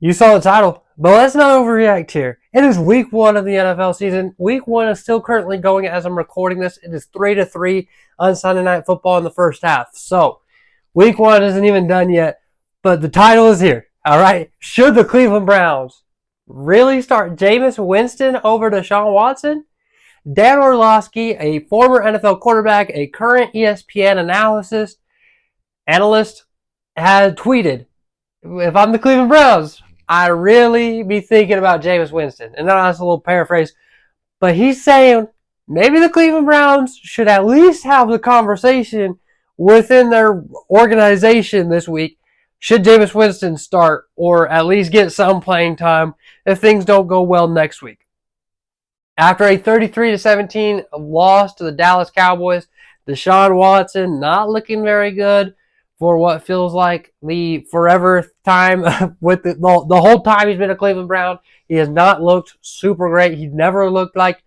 You saw the title, but let's not overreact here. It is week 1 of the NFL season. Week 1 is still currently going as I'm recording this. It is 3-3 on Sunday Night Football in the first half. So, week 1 isn't even done yet, but the title is here. All right. Should the Cleveland Browns really start Jameis Winston over Desean Watson? Dan Orlovsky, a former NFL quarterback, a current ESPN analyst, had tweeted, if I'm the Cleveland Browns, I'd really be thinking about Jameis Winston. And that's a little paraphrase. But he's saying maybe the Cleveland Browns should at least have the conversation within their organization this week. Should Jameis Winston start or at least get some playing time if things don't go well next week? After a 33-17 loss to the Dallas Cowboys, Desean Watson not looking very good for what feels like the forever time with the whole time he's been a Cleveland Brown. He has not looked super great. He's never looked like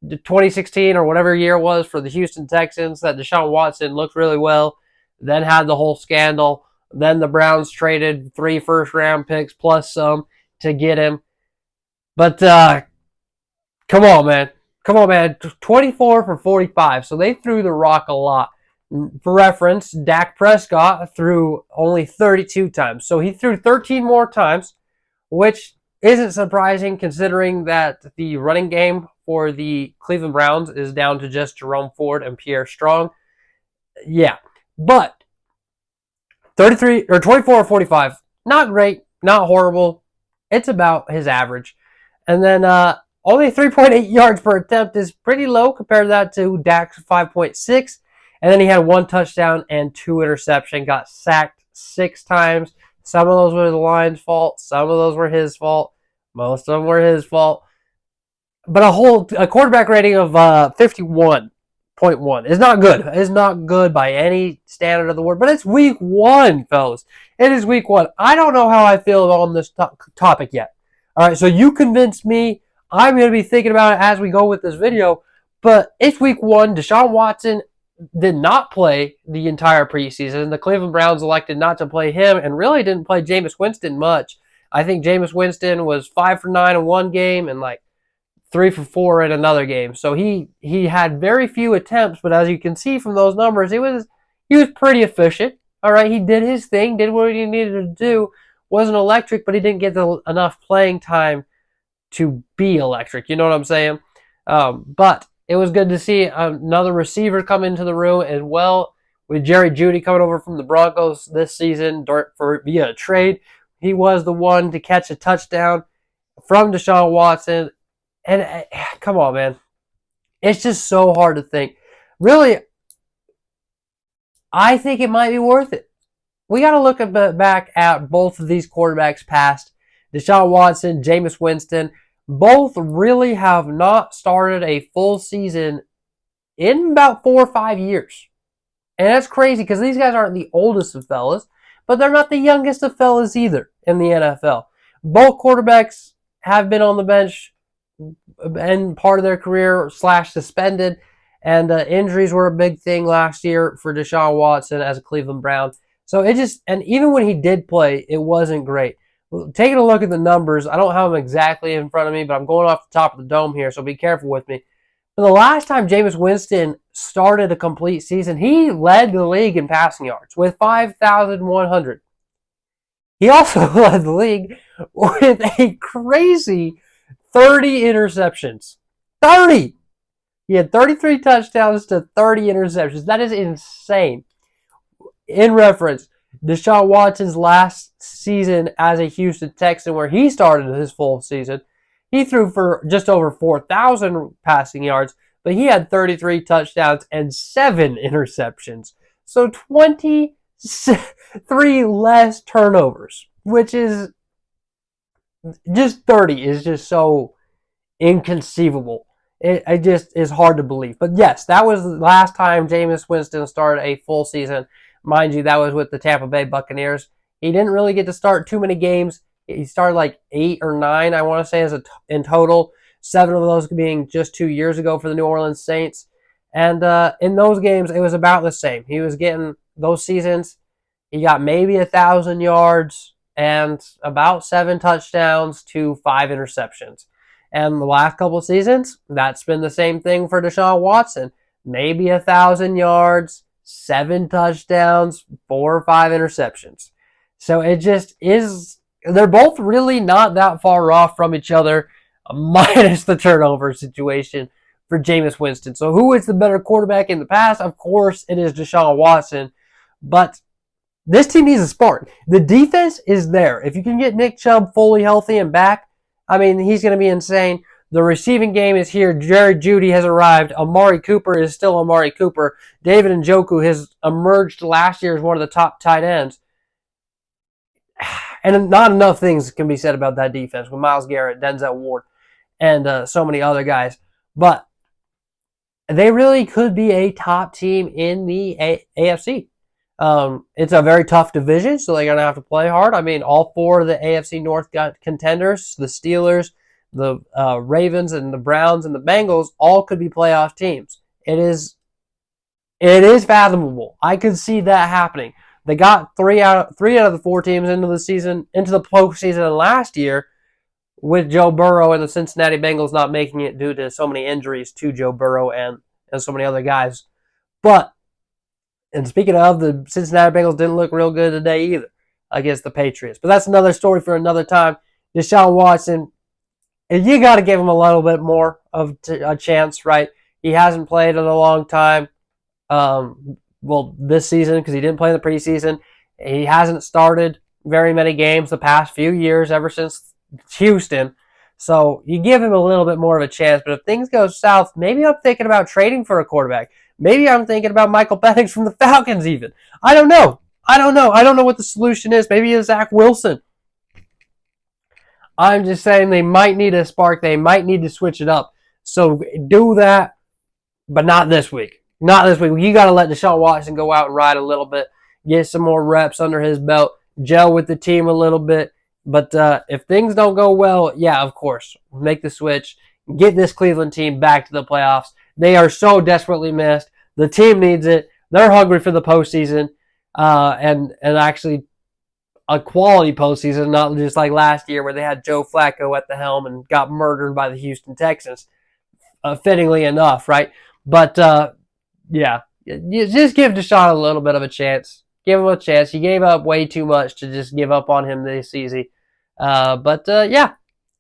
the 2016 or whatever year it was for the Houston Texans that Desean Watson looked really well, then had the whole scandal. Then the Browns traded 3 first-round picks plus some to get him. But come on, man. 24 for 45. So they threw the rock a lot. For reference, Dak Prescott threw only 32 times. So he threw 13 more times, which isn't surprising considering that the running game for the Cleveland Browns is down to just Jerome Ford and Pierre Strong. Yeah. But 24 or 45, not great, not horrible. It's about his average. And then only 3.8 yards per attempt is pretty low compared to that to Dak's 5.6. And then he had 1 touchdown and 2 interceptions. Got sacked 6 times. Some of those were the Lions' fault. Some of those were his fault. Most of them were his fault. But a quarterback rating of 51.1 is not good. It's not good by any standard of the word. But it's week 1, fellas. It is week 1. I don't know how I feel on this topic yet. All right, so you convinced me. I'm going to be thinking about it as we go with this video. But it's week 1. Desean Watson did not play the entire preseason. The Cleveland Browns elected not to play him and really didn't play Jameis Winston much. I think Jameis Winston was 5 for 9 in one game and like 3 for 4 in another game. So he had very few attempts, but as you can see from those numbers, he was pretty efficient. All right, he did his thing, did what he needed to do. Wasn't electric, but he didn't get enough playing time to be electric. You know what I'm saying? But it was good to see another receiver come into the room as well, with Jerry Jeudy coming over from the Broncos this season via a trade. He was the one to catch a touchdown from Desean Watson. And come on, man. It's just so hard to think. Really, I think it might be worth it. We got to look back at both of these quarterbacks past. Desean Watson, Jameis Winston. Both really have not started a full season in about 4 or 5 years. And that's crazy because these guys aren't the oldest of fellas, but they're not the youngest of fellas either in the NFL. Both quarterbacks have been on the bench and part of their career / suspended, and injuries were a big thing last year for Desean Watson as a Cleveland Brown. So and even when he did play, it wasn't great. Taking a look at the numbers, I don't have them exactly in front of me, but I'm going off the top of the dome here, so be careful with me. But the last time Jameis Winston started a complete season, he led the league in passing yards with 5,100. He also led the league with a crazy 30 interceptions. 30! He had 33 touchdowns to 30 interceptions. That is insane. In reference, Desean Watson's last season as a Houston Texan, where he started his full season, he threw for just over 4,000 passing yards, but he had 33 touchdowns and 7 interceptions. So 23 less turnovers, which is just 30 is just so inconceivable. It just is hard to believe. But yes, that was the last time Jameis Winston started a full season. Mind you, that was with the Tampa Bay Buccaneers. He didn't really get to start too many games. He started like 8 or 9, I want to say, in total. 7 of those being just 2 years ago for the New Orleans Saints. And in those games, it was about the same. He was getting those seasons. He got maybe 1,000 yards, and about 7 touchdowns to 5 interceptions. And the last couple of seasons, that's been the same thing for Desean Watson. Maybe 1,000 yards, 7 touchdowns, 4 or 5 interceptions. So it just is, they're both really not that far off from each other, minus the turnover situation for Jameis Winston. So who is the better quarterback in the past? Of course, it is Desean Watson. But this team needs a spark. The defense is there. If you can get Nick Chubb fully healthy and back, I mean, he's going to be insane. The receiving game is here. Jerry Jeudy has arrived. Amari Cooper is still Amari Cooper. David Njoku has emerged last year as one of the top tight ends. And not enough things can be said about that defense with Myles Garrett, Denzel Ward, and so many other guys. But they really could be a top team in the AFC. It's a very tough division, so they're going to have to play hard. I mean, all 4 of the AFC North contenders, the Steelers, the Ravens, and the Browns, and the Bengals, all could be playoff teams. It is fathomable. I could see that happening. They got 3 out of the 4 teams into the postseason last year, with Joe Burrow and the Cincinnati Bengals not making it due to so many injuries to Joe Burrow and so many other guys. And speaking of, the Cincinnati Bengals didn't look real good today either against the Patriots. But that's another story for another time. Desean Watson, you got to give him a little bit more of a chance, right? He hasn't played in a long time. This season, because he didn't play in the preseason. He hasn't started very many games the past few years, ever since Houston. So you give him a little bit more of a chance. But if things go south, maybe I'm thinking about trading for a quarterback. Maybe I'm thinking about Michael Penix from the Falcons even. I don't know. I don't know what the solution is. Maybe it's Zach Wilson. I'm just saying they might need a spark. They might need to switch it up. So do that, but not this week. Not this week. You got to let Desean Watson go out and ride a little bit, get some more reps under his belt, gel with the team a little bit. But if things don't go well, yeah, of course, make the switch, get this Cleveland team back to the playoffs. They are so desperately missed. The team needs it. They're hungry for the postseason, and actually a quality postseason, not just like last year where they had Joe Flacco at the helm and got murdered by the Houston Texans. Fittingly enough, right? But yeah, you just give Desean a little bit of a chance. Give him a chance. He gave up way too much to just give up on him this easy. Yeah,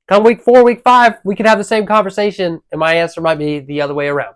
come week 4, week 5, we could have the same conversation, and my answer might be the other way around.